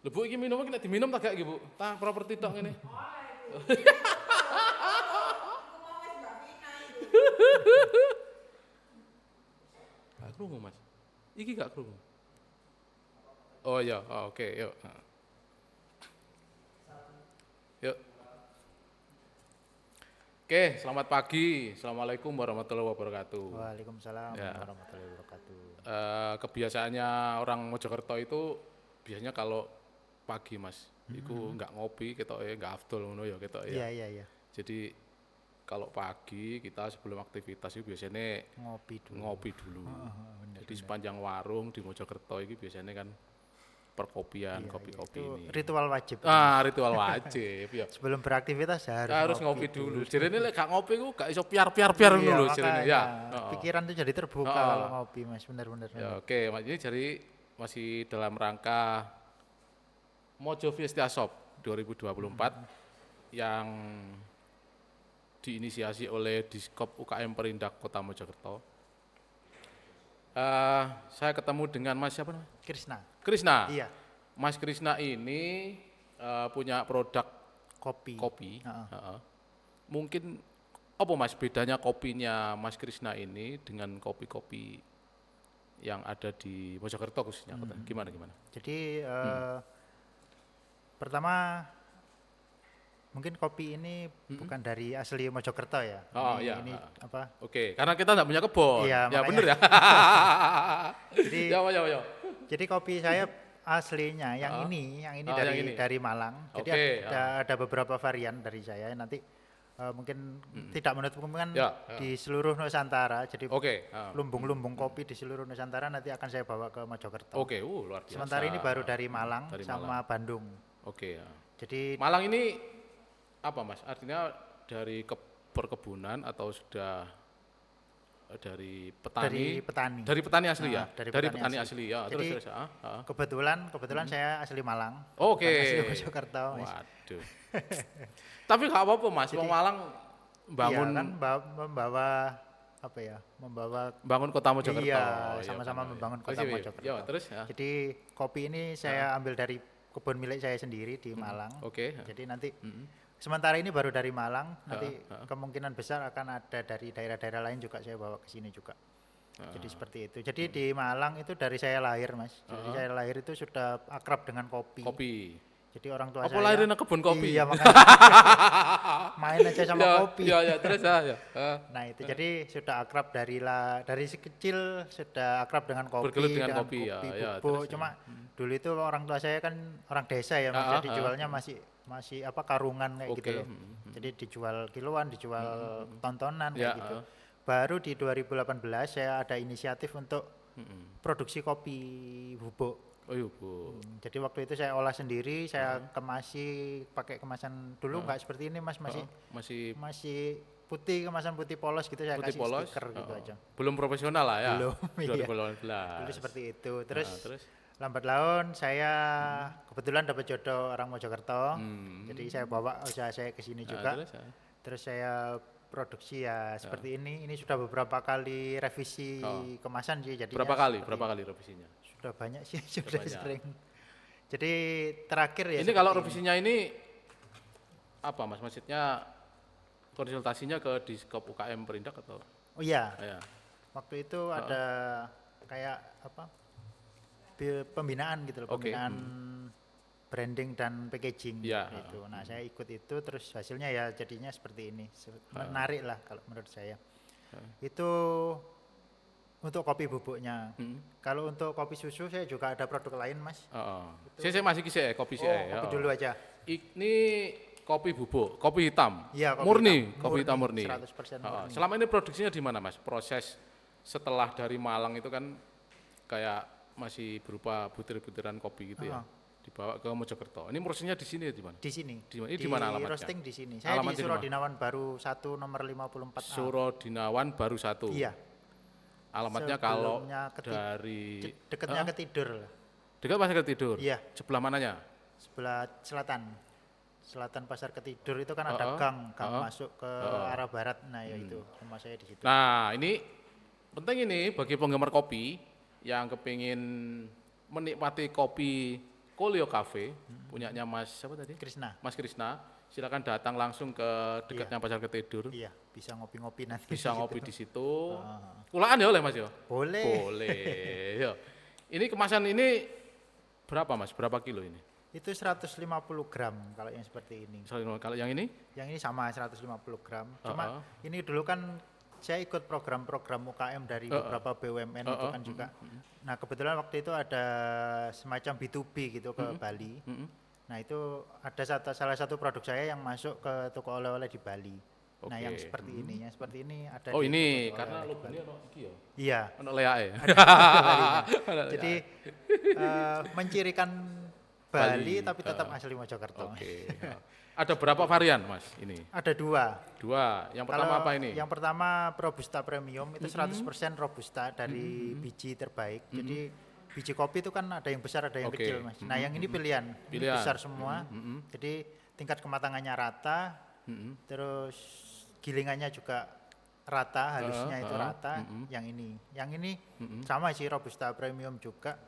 Lho Bu iki minum iki nek diminum tak gak iki Bu? Tak properti tok ngene. Gak krungu Mas. Iki gak krungu. Oh iya, oh, oke, yuk. Yuk. Oke, selamat pagi. Assalamualaikum warahmatullahi wabarakatuh. Waalaikumsalam Ya. warahmatullahi wabarakatuh. Kebiasaannya orang Mojokerto itu biasanya kalau pagi Mas, itu nggak ngopi, kita nggak afdol ngono ya kita ya. Iya, iya, iya. Jadi kalau pagi kita sebelum aktivitas itu biasanya Ngopi dulu. ngopi dulu. Bener, Jadi sepanjang warung di Mojokerto ini biasanya kan perkopian, Iya, kopi-kopi itu ini. ritual wajib. Ritual wajib ya. Sebelum beraktivitas Harus ngopi dulu. Jadi ini lek gak ngopi ku gak iso piar-piar Iya, dulu jadi ya. Pikiran tuh jadi terbuka Heeh. kalau ngopi, Mas. Bener-bener. Ya oke, Mas ini jadi masih dalam rangka Mojo Fiesta Shop 2024 yang diinisiasi oleh Diskop UKM Perindak Kota Mojokerto. Saya ketemu dengan Mas siapa namanya? Krisna. Krisna. Iya, Mas Krisna ini punya produk kopi. kopi. Heeh. Heeh. Mungkin apa Mas bedanya kopinya Mas Krisna ini dengan kopi-kopi yang ada di Mojokerto khususnya? Gimana? Jadi pertama mungkin kopi ini bukan dari asli Mojokerto ya. Oh, ini, iya. Ini apa? Oke, karena kita nggak punya kebun. Iya, Ya makanya. bener ya. Jadi Ya. Jadi kopi saya aslinya yang ini Oh, yang ini. dari Malang. Jadi Oke, ada beberapa varian dari saya. Nanti mungkin tidak menutup kemungkinan Ya, di seluruh Nusantara. Jadi Oke. lumbung-lumbung kopi di seluruh Nusantara nanti akan saya bawa ke Mojokerto. Oke, luar biasa. Sementara ini baru dari Malang Dari sama Bandung. Oke. Ya. Jadi Malang ini apa Mas? Artinya dari perkebunan atau sudah dari petani? petani. Dari petani asli ya? Dari Dari petani petani asli ya. Jadi, Terus. Kebetulan saya asli Malang. Oke. Bukan asli Mojokerto. Mas. Waduh. Tapi nggak apa-apa Mas, wong Malang bangun Iya, kan membawa apa ya? bangun kota Mojokerto. Iya, Ya, sama-sama benar, membangun ya. kota Mojokerto. Ya, terus ya. Jadi kopi ini saya ambil dari kebun milik saya sendiri di Malang. Oke. Jadi nanti sementara ini baru dari Malang, nanti kemungkinan besar akan ada dari daerah-daerah lain juga saya bawa ke sini juga. Jadi seperti itu. Jadi di Malang itu dari saya lahir, Mas. Jadi saya lahir itu sudah akrab dengan kopi. Kopi. Jadi orang tua Apa saya lahirin kebun kopi? Iya, makanya main aja sama kopi. Ya, terus ya. Nah itu jadi sudah akrab dari kecil sudah akrab dengan kopi, Bergelut dengan kopi, ya, bubuk. terus, Cuma dulu itu orang tua saya kan orang desa ya, Mas. Jadi jualnya masih apa karungan kayak gitu Oke, loh. Jadi dijual kiloan, dijual tontonan Ya, kayak gitu. Baru di 2018 saya ada inisiatif untuk produksi kopi bubuk. Oh iya Bu. Jadi waktu itu saya olah sendiri, saya kemasi pakai kemasan dulu nggak seperti ini, Mas, masih putih, kemasan putih polos gitu, saya Putih kasih polos. stiker gitu aja. Belum profesional lah ya. Belum, iya. 2018. Dulu seperti itu. Terus, terus? lambat laun saya kebetulan dapat jodoh orang Mojokerto. Jadi saya bawa usaha saya ke sini juga. Terus saya produksi ya seperti ini. Ini sudah beberapa kali revisi kemasan sih jadinya. Berapa kali revisinya? Sudah banyak sih, sudah sering. Jadi terakhir ya. Ini kalau revisinya ini apa Mas? Maksudnya konsultasinya ke Diskop UKM Perindak atau? Oh iya. Ya. Waktu itu ada kayak apa? Pembinaan gitu loh, pembinaan branding dan packaging gitu. Nah, saya ikut itu terus hasilnya ya jadinya seperti ini. Menarik lah kalau menurut saya. Itu untuk kopi bubuknya. Kalau untuk kopi susu saya juga ada produk lain, Mas. Saya masih kisah kopi sih. Kopi dulu aja. Ini kopi bubuk, kopi hitam. Iya, Kopi hitam murni. 100% murni. Selama ini produksinya di mana, Mas? Proses setelah dari Malang itu kan kayak masih berupa butir-butiran kopi gitu ya. Dibawa ke Mojokerto. Ini prosesnya di sini di mana? Di sini. Ini di mana alamatnya? Roasting di sini. Saya di Surodinawan Baru 1 nomor 54A. Surodinawan Baru 1. Iya. Alamatnya kalau dari dekatnya ke Tidur lah. Dekat Pasar Ketidur. Iya. Sebelah mananya? Sebelah selatan Pasar Ketidur itu kan ada gang masuk ke arah barat. Nah, ya itu rumah saya di situ. Nah, ini penting ini bagi penggemar kopi yang kepingin menikmati kopi Kolio Cafe, punyanya Mas siapa tadi? Krisna. Mas Krisna. Silakan datang langsung ke dekatnya Pasar Ketidur. Iya, bisa ngopi-ngopi nanti. Bisa di ngopi situ. di situ. Kulaan ya oleh Mas ya? Boleh. Boleh. Ya. Ini kemasan ini berapa Mas? Berapa kilo ini? Itu 150 gram kalau yang seperti ini. Kalau yang ini? Yang ini sama 150 gram. Cuma ini dulu kan saya ikut program-program UKM dari beberapa BUMN itu kan juga. Nah kebetulan waktu itu ada semacam B2B gitu ke Bali. Nah itu ada salah satu produk saya yang masuk ke toko oleh-oleh di Bali. Nah yang seperti ini, yang seperti ini ada. Oh ini karena logonya ono iki ya. Iya. Ono leake. Jadi mencirikan Bali tapi tetap asli Mojokerto. Oke. Ada berapa varian Mas ini? Ada dua. Yang pertama apa ini? Yang pertama Robusta Premium itu 100% Robusta dari biji terbaik. Jadi biji kopi itu kan ada yang besar ada yang kecil Mas. Nah yang ini pilihan. Ini besar semua. Jadi tingkat kematangannya rata. Terus gilingannya juga rata, halusnya itu rata. Yang ini sama sih Robusta Premium juga.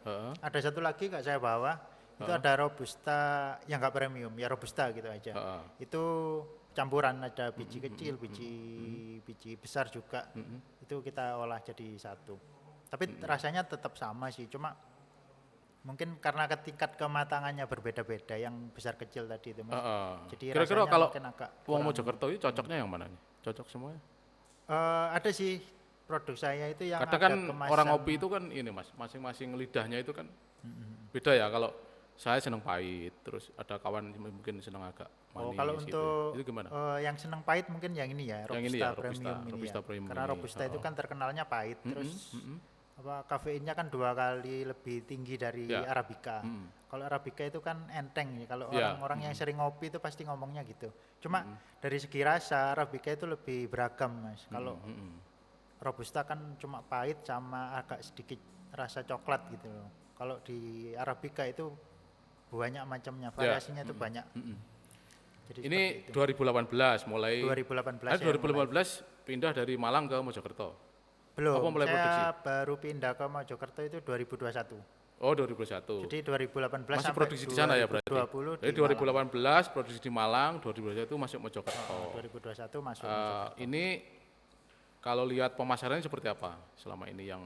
Ada satu lagi nggak saya bawa. Itu ada Robusta yang nggak premium, ya Robusta gitu aja. Itu campuran, ada biji kecil, biji besar juga. Itu kita olah jadi satu. Tapi rasanya tetap sama sih, cuma mungkin karena tingkat kematangannya berbeda-beda, yang besar kecil tadi itu Mas. Jadi kira-kira kalau wong Mojokerto itu cocoknya yang mana nih? Cocok semuanya? Ada sih produk saya itu yang kadang ada kan kemasan. Orang ngopi itu kan ini Mas, masing-masing lidahnya itu kan beda ya. Kalau saya senang pahit, terus ada kawan mungkin senang agak manis. Kalau untuk itu gimana? yang senang pahit mungkin yang ini ya, Robusta, yang ini ya, Premium ini Robusta ya. Premium Karena ini. Robusta itu kan terkenalnya pahit, terus kafeinnya kan 2 kali lebih tinggi dari Arabica. Kalau Arabica itu kan enteng ya. Kalau orang-orang yang sering ngopi itu pasti ngomongnya gitu. Cuma dari segi rasa Arabica itu lebih beragam Mas. Kalau Robusta kan cuma pahit sama agak sedikit rasa coklat gitu loh. Kalau di Arabica itu banyak macamnya, variasinya itu banyak. Jadi ini 2018 mulai. 2018. 2018 pindah dari Malang ke Mojokerto. Belum. Apa mulai saya produksi? baru pindah ke Mojokerto itu 2021. Oh 2021. Jadi 2018 masih sampai produksi di sana ya berarti. 2020 jadi 2018 produksi di Malang, 2021 masuk Mojokerto. 2021 masuk Mojokerto. Ini kalau lihat pemasarannya seperti apa selama ini yang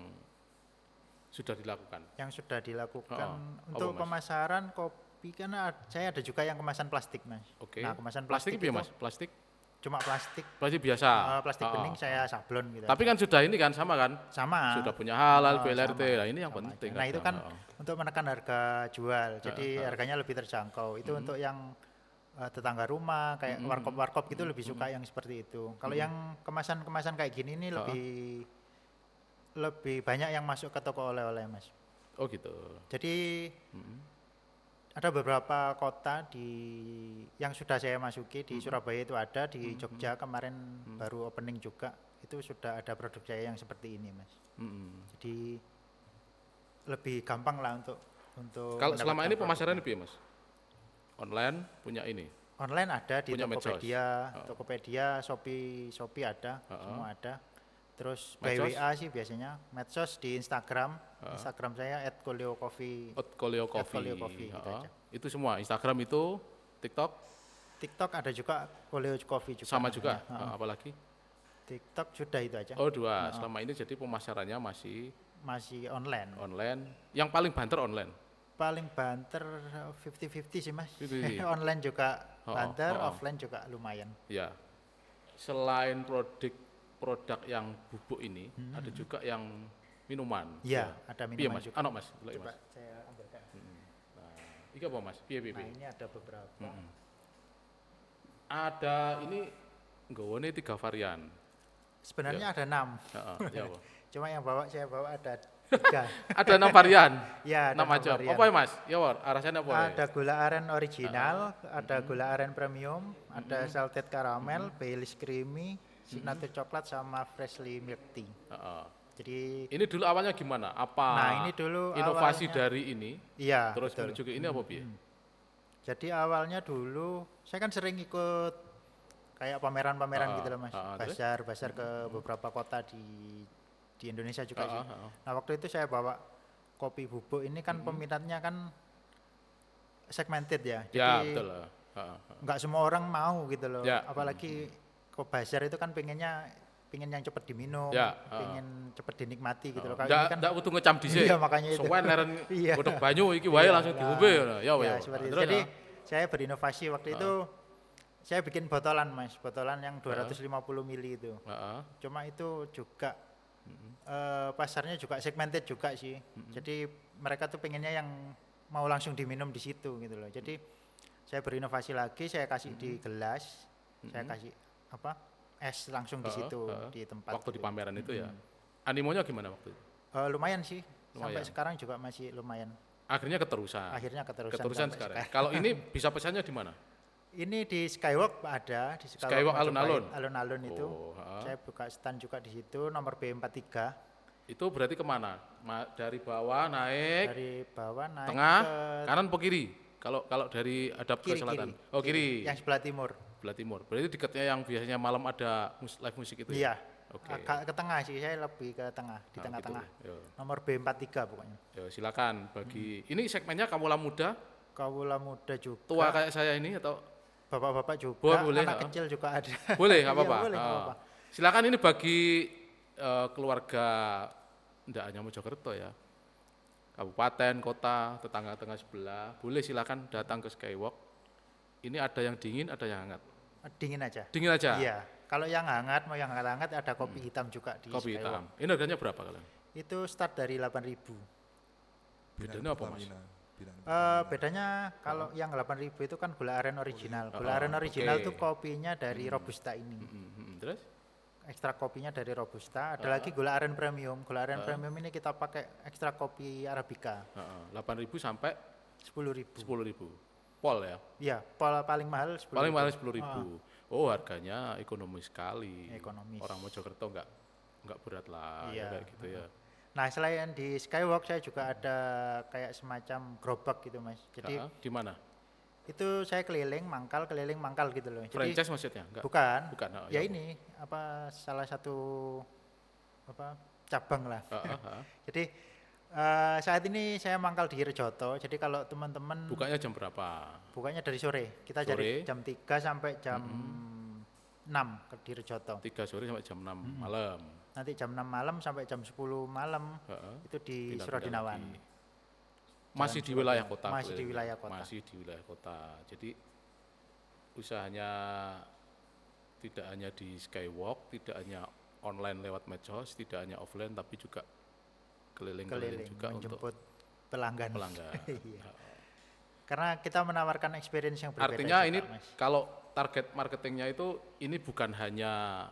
sudah dilakukan? Yang sudah dilakukan untuk pemasaran kopi karena saya ada juga yang kemasan plastik Mas. Nah kemasan plastik itu Mas? Plastik? Cuma plastik. Plastik biasa. Plastik bening saya sablon gitu. Tapi kan sudah ini kan sama kan? Sama. Sudah punya halal, BLRT. Nah ini yang penting. Nah itu kan untuk menekan harga jual. Jadi harganya lebih terjangkau. Itu untuk yang tetangga rumah kayak warkop-warkop gitu lebih suka yang seperti itu. Kalau yang kemasan-kemasan kayak gini ini lebih banyak yang masuk ke toko oleh-oleh Mas. Oh gitu. Jadi ada beberapa kota yang sudah saya masuki di Surabaya itu ada, di Jogja kemarin baru opening juga. Itu sudah ada produk saya yang seperti ini Mas. Jadi lebih gampang lah untuk kalau selama ini pemasaran lebih Mas? Online punya ini? Online ada di punya Tokopedia, Shopee ada, semua ada. Terus by WA sih biasanya, medsos di Instagram saya @koliocoffee. @koliocoffee. Itu semua, Instagram itu, TikTok ada juga Kolio Coffee juga. Sama juga, apalagi? TikTok sudah itu aja. Oh 2, selama ini jadi pemasarannya masih online. Yang paling banter online? Paling banter 50-50 sih Mas. Online juga banter, offline juga lumayan. Ya, selain produk yang bubuk ini, ada juga yang minuman. Iya, ada minuman Mas? juga. Mas. Coba saya ambilkan. Nah, ini apa Mas? Piye. Nah, ini ada beberapa. Ada ini nggone 3 varian. Sebenarnya ada 6. Ya, Cuma yang saya bawa ada 3. Ada 6 varian. Ya, ada 6 macam. Apa ya Mas? Ya, rasanya apa? Ada gula aren original, ada gula aren premium, ada salted caramel, Baileys creamy, signature coklat sama freshly milk tea. Jadi ini dulu awalnya gimana? Apa nah, ini dulu inovasi awalnya, dari ini? Iya, terus betul. juga ini apa Bi? Jadi awalnya dulu saya kan sering ikut kayak pameran-pameran gitu loh Mas. Basar ke beberapa kota di Indonesia juga sih. Nah, waktu itu saya bawa kopi bubuk ini kan peminatnya kan segmented ya. Ya, Jadi betul. nggak semua orang mau gitu loh. Ya. Apalagi ke bazar itu kan pengen yang cepet diminum, Ya, pengen cepet dinikmati gitu loh. Kalau Nggak, ini kan nggak kudu ngecam dhisik. iya makanya itu. Sowan leren Iya. godhog banyu iki wae Iya, langsung diombe ngono. Ya, ya ya. seperti itu. Terus, Jadi saya berinovasi waktu itu saya bikin botolan Mas, botolan yang 250 mili itu. Cuma itu juga pasarnya juga segmented juga sih. Jadi mereka tuh pengennya yang mau langsung diminum di situ gitu loh. Jadi saya berinovasi lagi, saya kasih di gelas, saya kasih es langsung di situ di tempat. Waktu di pameran itu ya. Animonya gimana waktu itu? Lumayan sih. Sampai Lumayan. sekarang juga masih lumayan. Akhirnya keterusan. Akhirnya keterusan Keterusan sampai sekarang. Kalau ini bisa pesannya di mana? Ini di Skywalk ada, di Skywalk Majapahit, alun-alun? alun-alun itu. Oh, Saya buka stand juga di situ, nomor B43. Itu berarti kemana? Dari bawah naik, Dari bawah naik tengah, ke kanan apa kiri? Kalau dari hadap ke kiri, selatan. kiri. Oh, kiri. Yang sebelah timur. Sebelah timur. Berarti dekatnya yang biasanya malam ada live musik itu Iya. ya? Oke. Agak ke tengah sih, saya lebih ke tengah, di tengah-tengah. Gitu. Nomor B43 pokoknya. Yo, silakan bagi. Ini segmennya Kamula Muda, Kawula muda juga. tua kayak saya ini atau Bapak-bapak juga, boleh, anak kecil juga ada. boleh Iya, nggak apa-apa. boleh, nggak apa-apa. Silakan ini bagi keluarga tidak hanya Mojokerto ya, kabupaten, kota, tetangga-tetangga sebelah, boleh silakan datang ke Skywalk. Ini ada yang dingin, ada yang hangat. Dingin aja. Dingin aja. Iya. Kalau yang hangat, mau yang hangat ada kopi hitam juga di Kopi Skywalk. hitam. Ini harganya berapa kalian? Itu start dari 8.000. Bedanya apa mas? Bedanya kalau yang 8.000 itu kan gula aren original. Gula aren original itu kopinya dari Robusta ini. Terus? Ekstra kopinya dari Robusta. Ada lagi gula aren premium. Gula aren premium ini kita pakai ekstra kopi Arabica. 8.000 sampai 10.000. 10.000. Pol ya? Iya, paling mahal 10.000. Paling mahal 10.000. Oh, harganya ekonomis sekali. Ekonomis. Orang Mojokerto nggak berat lah Iya. ya, kayak gitu ya. Nah, selain di Skywalk saya juga ada kayak semacam gerobak gitu, Mas. Jadi Di mana? itu saya keliling mangkal gitu loh. Jadi Franchise maksudnya? Enggak. bukan. Bukan. Ya ini salah satu cabang lah. Jadi saat ini saya mangkal di Rejoto. Jadi kalau teman-teman Bukanya jam berapa? bukanya dari sore. Kita Sore. dari jam 3 sampai jam 6 di Rejoto. 3 sore sampai jam 6 malam. Nanti jam 6 malam sampai jam 10 malam itu di Pindah-pindah Surodinawan. lagi. Masih di wilayah kota. Masih di boleh. wilayah kota. Masih di wilayah kota. Jadi usahanya tidak hanya di Skywalk, tidak hanya online lewat medsos, tidak hanya offline, tapi juga keliling-keliling juga untuk menjemput pelanggan. Iya. Nah, Karena kita menawarkan experience yang berbeda. artinya juga, ini Mas. kalau target marketingnya itu ini bukan hanya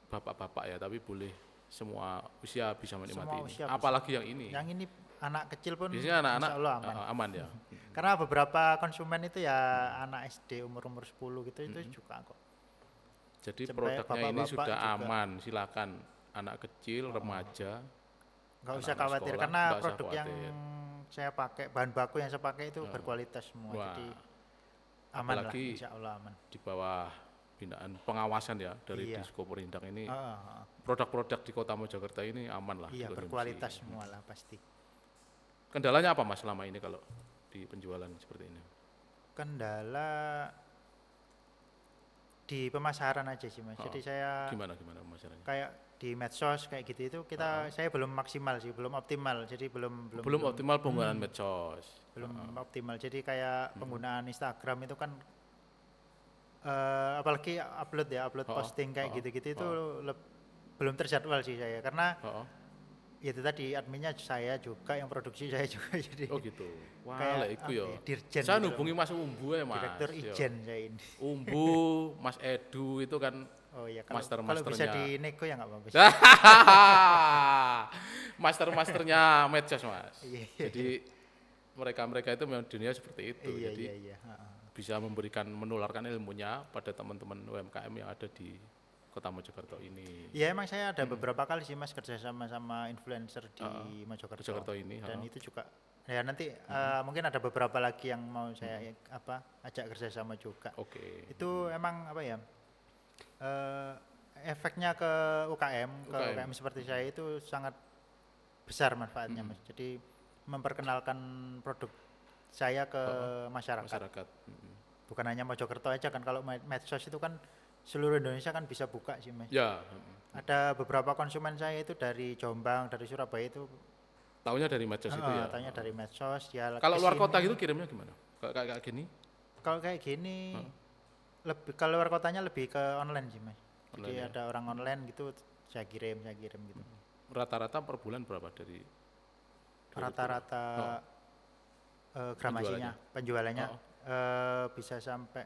bapak-bapak ya, tapi boleh semua usia bisa menikmati Semua ini. usia Apalagi yang ini. Yang ini anak kecil pun Biasanya anak-anak insya Allah aman. aman ya. Karena beberapa konsumen itu ya anak SD umur 10 gitu itu juga kok. Jadi Sampai produknya ini bapak-bapak sudah juga. aman. Silakan anak kecil, remaja. Nggak usah Anak-anak khawatir sekolah, karena nggak usah produk yang khawatir. saya pakai, bahan baku yang saya pakai itu berkualitas semua. Wah, Jadi aman lah, apalagi insya Allah aman. di bawah binaan pengawasan ya dari Iya. Disko Perindang ini, Heeh. produk-produk di Kota Mojokerto ini aman lah. Iya, dikonsumsi. berkualitas semua lah pasti. Kendalanya apa mas selama ini kalau di penjualan seperti ini? Kendala di pemasaran aja sih Mas. Jadi saya Gimana pemasarannya? kayak di medsos kayak gitu itu saya belum maksimal sih, belum optimal. Jadi belum Optimal penggunaan medsos. belum optimal. Jadi kayak penggunaan Instagram itu kan apalagi upload posting kayak gitu-gitu itu belum terjadwal sih saya karena itu tadi adminnya saya juga yang produksi saya juga jadi Oh gitu. Wah, kayak lah iku ya. dirjen Saya gitu loh. hubungi Mas Umbu ya Mas. Direktur Yo. Ijen saya ini. Umbu, Mas Edu itu kan Oh iya kalau bisa master-masternya. dinego ya nggak apa-apa. Master-masternya medsos Mas. Iya. Jadi mereka itu memang dunia seperti itu. Iya Jadi iya. bisa menularkan ilmunya pada teman-teman UMKM yang ada di Kota Mojokerto ini. Ya emang saya ada beberapa kali sih Mas kerja sama influencer di Mojokerto ini. Dan itu juga ya nanti mungkin ada beberapa lagi yang mau saya ajak kerja sama juga. Oke. Itu emang apa ya? Efeknya ke UKM seperti saya itu sangat besar manfaatnya Mas. Jadi memperkenalkan produk saya ke masyarakat. Masyarakat. Bukan hanya Mojokerto aja kan, kalau medsos itu kan seluruh Indonesia kan bisa buka sih Mas. Ya. Ada beberapa konsumen saya itu dari Jombang, dari Surabaya itu. Taunya dari medsos itu ya. Taunya dari medsos ya. Kalau luar kota gitu kirimnya gimana? Kayak gini? Kalau kayak gini lebih, kalau luar kotanya lebih ke online sih Mas. Jadi Online, ya? ada orang online gitu saya kirim gitu. Rata-rata per bulan berapa dari Rata-rata gramasinya, penjualannya bisa sampai,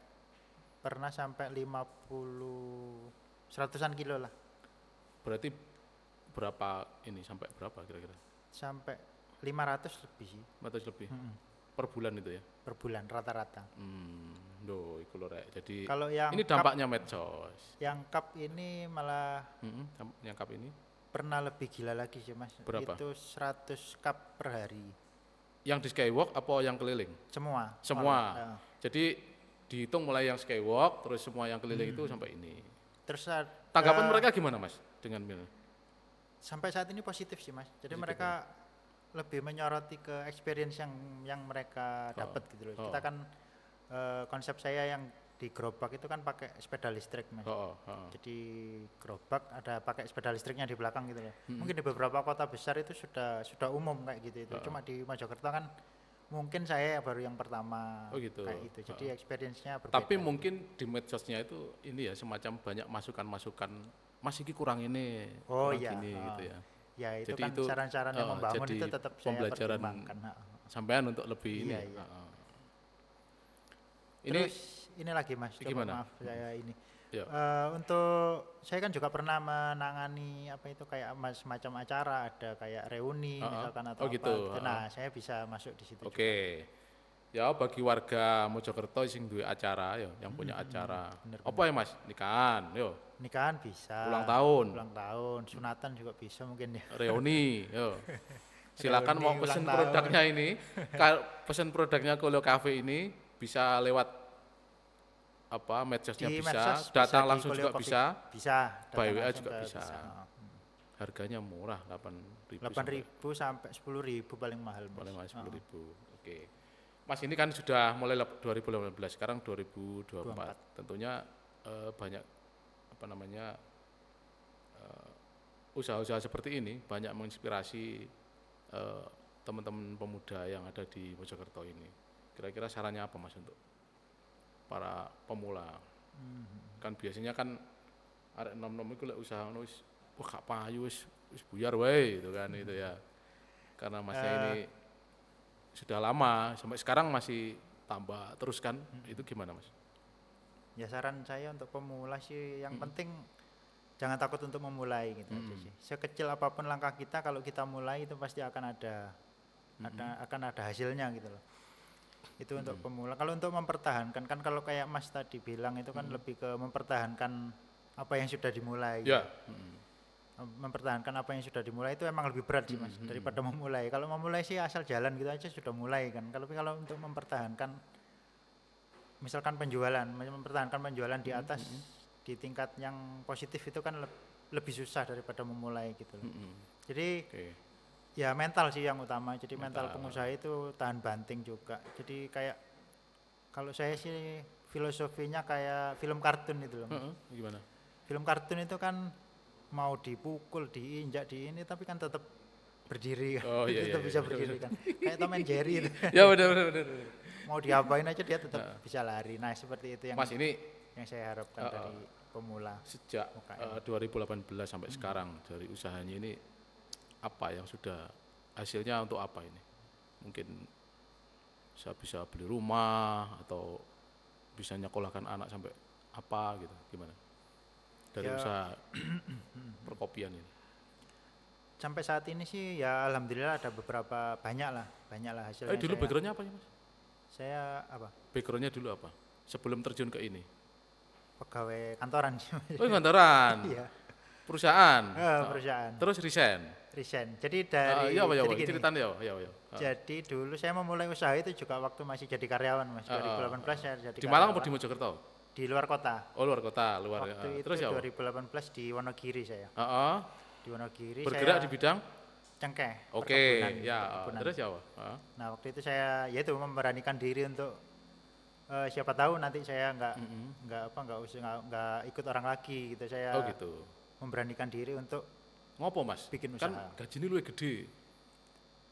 pernah sampai 100-an kilo lah. Berarti berapa ini, sampai berapa kira-kira? Sampai 500 lebih sih. 500 lebih? Per bulan itu ya? Per bulan rata-rata. Loh, iku lho rek. Jadi kalau yang ini dampaknya medsos. Yang cup ini malah yang cup ini pernah lebih gila lagi sih Mas. Berapa? Itu 100 cup per hari. Yang di Skywalk apa yang keliling? Semua. Jadi dihitung mulai yang Skywalk terus semua yang keliling itu sampai ini. Terus tanggapan mereka gimana Mas dengan mil? Sampai saat ini positif sih Mas. Jadi mereka lebih menyoroti ke experience yang mereka dapat gitu loh. Kita kan konsep saya yang di gerobak itu kan pakai sepeda listrik Mas. Jadi gerobak ada pakai sepeda listriknya di belakang gitu loh. Mungkin di beberapa kota besar itu sudah umum kayak gitu itu. Cuma di Mojokerto kan mungkin saya baru yang pertama kayak itu. Jadi experience-nya berbeda. Tapi mungkin di medsosnya itu ini ya semacam banyak masukan-masukan, Mas iki kurang ini, kurang gini gitu ya. Ya itu jadi kan saran-saran yang membangun itu tetap saya pertimbangkan. Sampean untuk lebih ini. Iya. Terus ini lagi Mas, gimana? Maaf saya ini. Untuk saya kan juga pernah menangani apa itu kayak semacam acara, ada kayak reuni misalkan atau apa. Gitu. Nah, saya bisa masuk di situ. Oke. Ya bagi warga Mojokerto sing duwe acara ya, yang punya acara. Apa ya Mas? Nikahan, yo. Nikahan bisa. Ulang tahun, sunatan juga bisa mungkin ya. Reuni, yo. Silakan mau pesen produknya ini. Pesen produknya Kolo Cafe ini bisa lewat medsosnya bisa, datang langsung juga bisa. By WA juga bisa. Harganya murah, 8.000 sampai 10.000 paling mahal. Paling mahal 10.000. Oke. Mas ini kan sudah mulai 2018, sekarang 2024. Tentunya banyak usaha-usaha seperti ini banyak menginspirasi teman-teman pemuda yang ada di Mojokerto ini. Kira-kira sarannya apa Mas untuk para pemula? Kan biasanya kan arek nom-nom iku lek usaha wis gak payu wis buyar wae gitu kan itu ya. Karena Masnya ini sudah lama sampai sekarang masih tambah terus kan. Itu gimana Mas? Ya saran saya untuk pemula sih yang penting jangan takut untuk memulai gitu aja sih. Sekecil apapun langkah kita, kalau kita mulai itu pasti akan ada hasilnya gitu loh. Itu untuk pemula. Kalau untuk mempertahankan kan, kalau kayak Mas tadi bilang itu kan lebih ke mempertahankan apa yang sudah dimulai. Ya. Mempertahankan apa yang sudah dimulai itu emang lebih berat sih Mas daripada memulai. Kalau memulai sih asal jalan gitu aja sudah mulai kan. Kalau untuk mempertahankan misalkan mempertahankan penjualan di atas di tingkat yang positif itu kan lebih susah daripada memulai gitu loh. Jadi ya mental sih yang utama. Jadi mental pengusaha itu tahan banting juga. Jadi kayak kalau saya sih filosofinya kayak film kartun itu loh. Gimana? Film kartun itu kan mau dipukul, diinjak, ini tapi kan tetap berdiri kan. Tetap bisa berdiri kan. Kayak Tom and Jerry itu. Ya benar. Mau diapain aja dia tetap bisa lari. Nah, seperti itu yang Mas ini yang saya harapkan dari pemula. Sejak 2018 sampai sekarang dari usahanya ini apa yang sudah hasilnya untuk apa ini? Mungkin saya bisa beli rumah atau bisa nyekolahkan anak sampai apa gitu, gimana? Dari usaha perkopian ini. Sampai saat ini sih ya alhamdulillah ada banyak lah hasilnya. Dulu backgroundnya apa ya Mas? Saya apa? Backgroundnya dulu apa? Sebelum terjun ke ini? Pegawai kantoran. Kantoran. Iya. Perusahaan. Perusahaan. Terus resign. Jadi dari ceritain ya. Jadi dulu saya memulai usaha itu juga waktu masih jadi karyawan Mas. 2018 saya jadi di Malang atau di Mojokerto? Di luar kota. Oh, luar kota, Waktu itu terus 2018 di Wonogiri saya. Di Wonogiri bergerak di bidang cengkeh. Oke, Perkebunan, ya. perkebunan. Terus ya apa? Nah waktu itu saya ya itu memberanikan diri untuk siapa tahu nanti saya nggak ikut orang lagi gitu. Oh Saya gitu. memberanikan diri untuk Ngopo Mas? bikin Kan usaha. gaji ini luwih gede.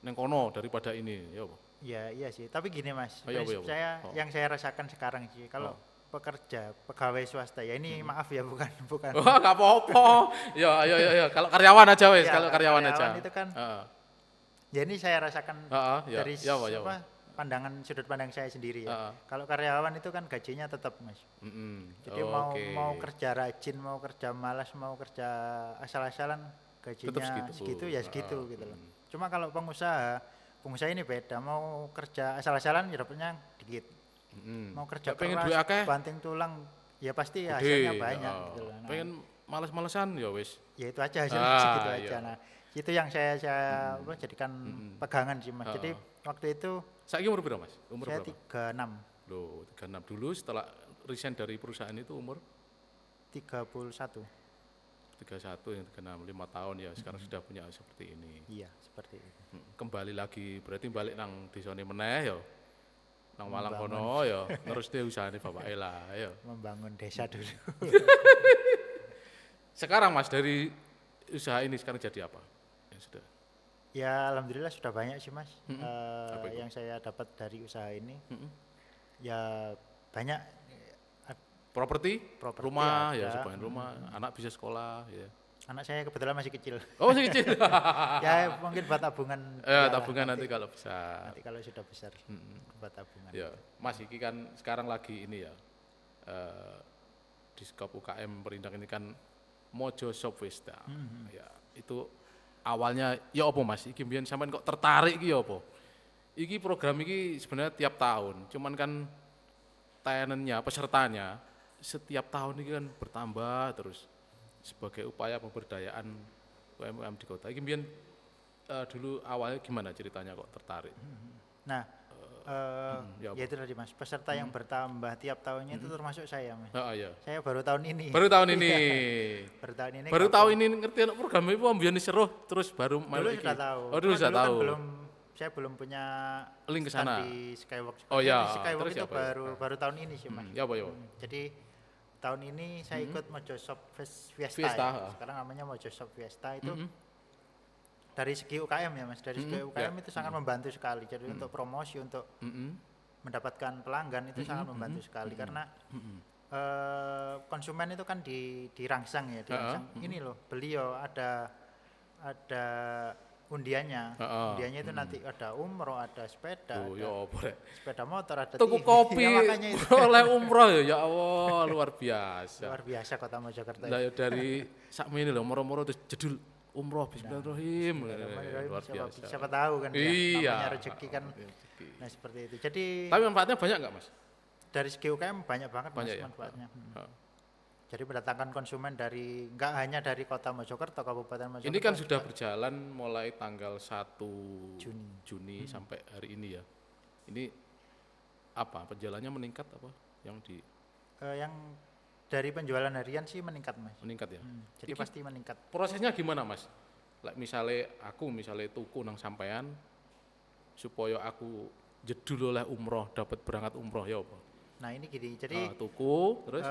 Neng kono daripada ini, ya apa? Ya iya sih. Tapi gini Mas, Oh, iya, prinsip iya, saya oh. yang saya rasakan sekarang sih kalau pekerja pegawai swasta ya ini maaf ya bukan Oh, enggak apa-apa. Ya. Kalau karyawan aja wes, Iya, kalau karyawan aja. itu kan Heeh. ya ini saya rasakan Ya. dari Ya, apa, ya, apa. pandangan sudut pandang saya sendiri ya. Heeh. Kalau karyawan itu kan gajinya tetap Mas. Jadi mau kerja rajin, mau kerja malas, mau kerja asal-asalan gajinya segitu ya segitu gitu loh. Cuma kalau pengusaha ini beda, mau kerja asal-asalan ya dapatnya dikit. Mau kerja pengen keras, duit akeh, banting tulang ya pasti gede. hasilnya banyak gitu loh. Nah, Pengen males-malesan ya wes. ya itu aja hasilnya segitu iya. aja. Nah, itu yang saya jadikan pegangan sih Mas. Jadi waktu itu Saiki umur berapa Mas? Umur saya berapa? 36. Loh, 36 dulu setelah resign dari perusahaan itu umur 31. 31 yang 36, 5 tahun ya. Sekarang sudah punya seperti ini. Iya, seperti itu. Kembali lagi berarti balik nang desane meneh ya. Nang Malang kono ya, terus deh usahane bapak lah ya. Membangun desa dulu. Sekarang Mas dari usaha ini sekarang jadi apa? Ya sudah. Ya alhamdulillah sudah banyak sih Mas. Yang saya dapat dari usaha ini. Ya banyak Properti, Properti rumah ada. ya, sebagian rumah, anak bisa sekolah ya. anak saya kebetulan masih kecil. Oh masih kecil. Ya mungkin buat tabungan. Ya, tabungan nanti kalau bisa. Nanti kalau sudah besar buat tabungan. Ya, Mas iki kan sekarang lagi ini ya. Di skop UKM Perindang ini kan Mojo Shop Westa. Ya, itu awalnya ya apa Mas? Iki mbiyen sampean kok tertarik iki ya apa? Iki program iki sebenarnya tiap tahun, cuman kan tenennya, pesertanya setiap tahun ini kan bertambah terus sebagai upaya pemberdayaan UMKM di kota. Iki mbiyen dulu awalnya gimana ceritanya kok tertarik? Nah, ya ya itu tadi Mas, peserta yang bertambah tiap tahunnya itu termasuk saya Mas. Iya. Saya baru tahun ini. Baru tahun ini. Baru tahun ini. Ngerti anak program itu mbiyen seruh terus baru Dulu sudah tahu. Oh, dulu sudah tahu. Kan saya belum punya link ke stand sana. di Skywalk. Oh ya, di Skywalk terus itu apa ya? baru tahun ini sih Mas. Ya apa ya? Jadi tahun ini saya ikut Mojo Shop Fiesta. Fiesta, Ya. Sekarang namanya Mojo Shop Fiesta itu dari segi UKM ya Mas. Dari segi UKM itu sangat membantu sekali. Jadi untuk promosi, untuk mendapatkan pelanggan itu sangat membantu sekali karena konsumen itu kan dirangsang ya, dirangsang. Ini loh, beliau ada undiannya. Undiannya itu nanti ada umroh, ada sepeda, sepeda motor, ada tuku TV. kopi, Ya, makanya itu. oleh umroh ya Allah, luar biasa. Luar biasa kota Mojokerto. Lah ya dari sakmene lho moro-moro terus jedul umroh bismillahirrahim. Luar biasa. Siapa tahu kan ya, Iya. namanya rezeki kan. Nah, seperti itu. Jadi Tapi manfaatnya banyak enggak, Mas? dari segi UKM banyak banget Mas Banyak ya? manfaatnya. Jadi mendatangkan konsumen dari enggak hanya dari kota Mojokerto, Kabupaten Mojokerto. Ini kan sudah berjalan mulai tanggal 1 Juni. Juni sampai hari ini ya. Ini apa? Penjualannya meningkat apa? Yang di Yang dari penjualan harian sih meningkat Mas. meningkat ya. Jadi pasti meningkat. Prosesnya gimana, Mas? Misalnya tuku nang sampean supaya aku jedul oleh umroh, dapat berangkat umroh ya apa? Nah ini gini, jadi tuku terus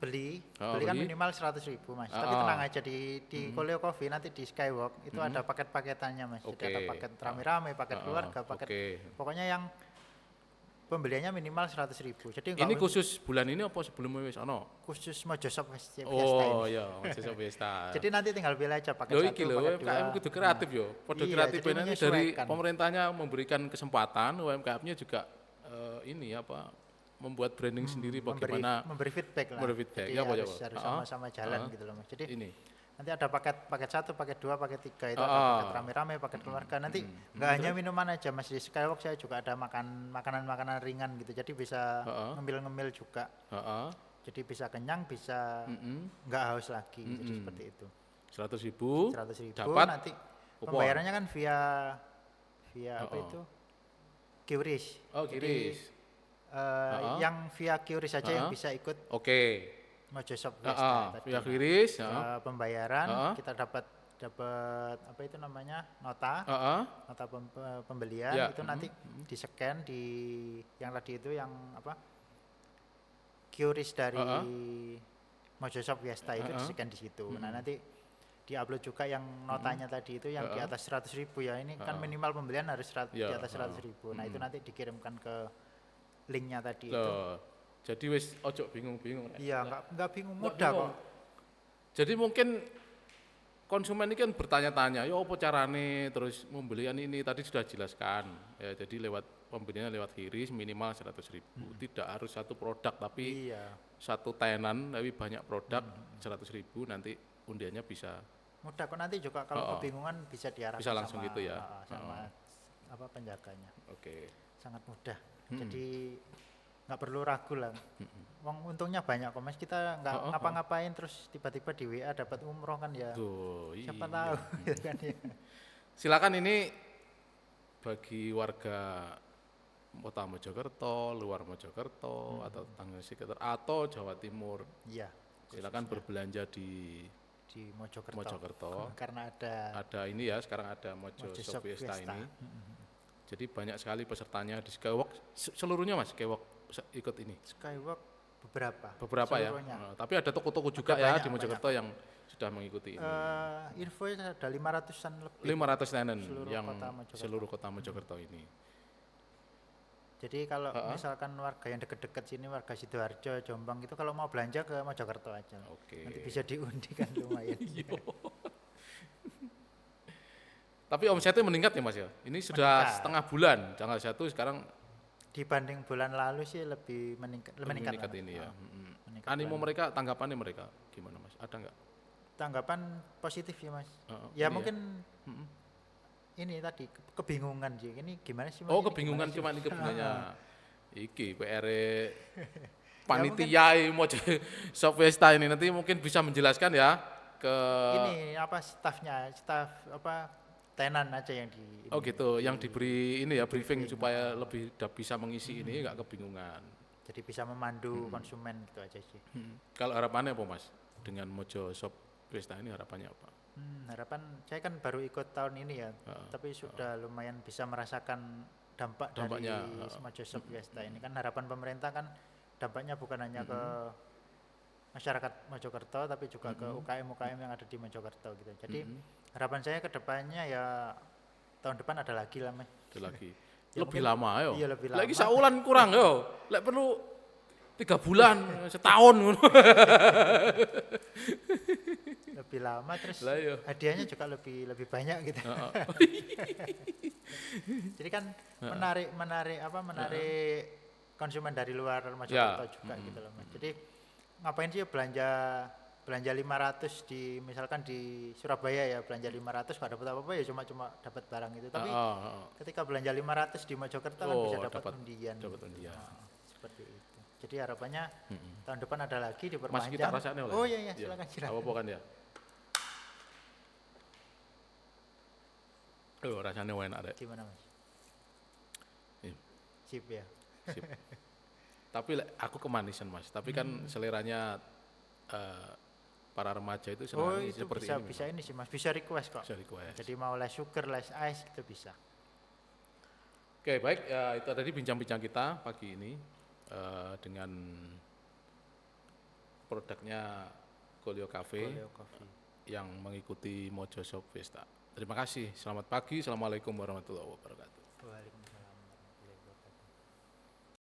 beli kan minimal 100.000 Mas. Tapi tenang aja di Koleo Coffee nanti di Skywalk itu ada paket-paketannya Mas. Jadi ada paket rame-rame, paket keluarga, paket pokoknya yang pembeliannya minimal 100.000. Jadi ini khusus bulan ini apa sebelumnya wis ono? Khusus Mojo Shop Fiesta Oh ini. iya, Mojo Shop Fiesta. Jadi nanti tinggal pilih aja paket Loh, 1, iki lho, paket 2. UMKM kudu kreatif yo. Padha Iya, kreatif jadi ini dari menyesuaikan. pemerintahnya memberikan kesempatan UMKM-nya juga ini apa membuat branding sendiri bagaimana memberi feedback lah. Memberi feedback. Jadi Ya, apa, ya, harus apa? sama-sama jalan gitu loh Mas. Jadi ini. nanti ada paket 1, paket 2, paket 3 itu ada paket rame-rame, paket keluarga. Nanti nggak hanya minuman aja Mas, di Skywalk saya juga ada makanan-makanan ringan gitu. Jadi bisa ngemil-ngemil juga. Jadi bisa kenyang, bisa nggak haus lagi. Jadi seperti itu. 100.000 100.000 dapat nanti pembayarannya kan via apa itu? QRIS. Oh, QRIS. Yang via QRIS saja yang bisa ikut Oke. Mojo Shop Fiesta tadi. Via QRIS, Pembayaran kita dapat dapat apa itu namanya nota nota pembelian Ya, itu nanti di scan di yang tadi itu yang apa QRIS dari Mojoshop Fiesta itu di scan di situ. Nah nanti diupload juga yang notanya tadi itu yang di atas 100.000 ya, ini kan minimal pembelian harus di atas 100.000. Nah itu nanti dikirimkan ke linknya tadi itu. Jadi wis ojo bingung-bingung. Iya, enggak bingung, mudah kok. Jadi mungkin konsumen ini kan bertanya-tanya, ya apa carane terus pembelian ini tadi sudah jelaskan. Ya, jadi lewat pembeliannya lewat QRIS minimal 100.000. Tidak harus satu produk tapi satu tenan tapi banyak produk 100.000 nanti undiannya bisa. Mudah kok, nanti juga kalau kebingungan bisa diarahkan bisa langsung sama, gitu ya. Sama apa penjaganya. Oke. Sangat mudah. Jadi nggak perlu ragu lah. Wong untungnya banyak kok Mas, kita nggak ngapa-ngapain terus tiba-tiba di WA dapat umroh kan ya. Siapa tahu gitu kan ya. Silakan ini bagi warga Kota Mojokerto, luar Mojokerto atau tetangga sekitar atau Jawa Timur. Iya. Silakan berbelanja di Mojokerto. Karena ada ini ya, sekarang ada Mojoshop Fiesta ini. Jadi banyak sekali pesertanya di Skywalk, seluruhnya Mas Skywalk ikut ini. Skywalk beberapa ya. Tapi ada toko-toko juga ya di Mojokerto yang sudah mengikuti ini. Info ada 500-an lebih. 500 tenan yang seluruh kota Mojokerto ini. Jadi kalau misalkan warga yang dekat-dekat sini, warga Sidoarjo, Jombang itu kalau mau belanja ke Mojokerto aja. Nanti bisa diundi kan lumayan. Tapi omsetnya meningkat ya Mas ya? Ini sudah setengah bulan, tanggal 1 sekarang. Dibanding bulan lalu sih lebih meningkat ini ya. Animo mereka, tanggapannya mereka gimana Mas? Ada nggak? Tanggapan positif ya Mas. Ya mungkin ini tadi kebingungan sih. Ini gimana sih Mas? Oh kebingungan cuma ini kebingungannya. Iki PR panitia Mojoshop Fiesta ini nanti mungkin bisa menjelaskan ya ke ini apa staf apa tenan aja yang di ini. Oh gitu, yang diberi ini ya briefing supaya lebih bisa mengisi ini nggak kebingungan. Jadi bisa memandu konsumen gitu aja sih. Kalau harapannya apa Mas dengan Mojoshop Fiesta ini, harapannya apa? Harapan saya kan baru ikut tahun ini ya, tapi sudah lumayan bisa merasakan dampaknya dari Mojoshop Fiesta ini. Kan harapan pemerintah kan dampaknya bukan hanya ke masyarakat Mojokerto tapi juga ke UKM-UKM yang ada di Mojokerto gitu. Jadi harapan saya ke depannya ya tahun depan ada lagi lah Mas. Ada lagi. Ya lebih lama yo. Iya lebih lama. Lagi saulan kurang yo. Lek perlu 3 bulan, setahun ngono. Lebih lama terus hadiahnya juga lebih banyak gitu. Jadi kan menarik konsumen dari luar Mojokerto juga gitu loh Mas. Jadi ngapain sih belanja 500 misalkan di Surabaya ya, belanja 500 nggak dapat apa-apa ya, cuma dapat barang itu. Tapi ketika belanja 500 di Mojokerto kan bisa dapat undian. Seperti itu. Jadi harapannya tahun depan ada lagi diperpanjang. Mas kita rasanya Oh iya silakan. Apa kan ya? Rasanya enak deh. Gimana Mas? Sip ya. Sip. Tapi aku kemanisan Mas, tapi kan seleranya para remaja itu senang itu seperti bisa, ini. Bisa ini sih Mas, bisa request kok. Bisa request. Jadi mau less sugar, less ice itu bisa. Oke, baik ya, itu tadi bincang-bincang kita pagi ini dengan produknya Golio Cafe yang mengikuti Mojoshop Fiesta. Terima kasih, selamat pagi, assalamualaikum warahmatullahi wabarakatuh. Waalaikumsalam.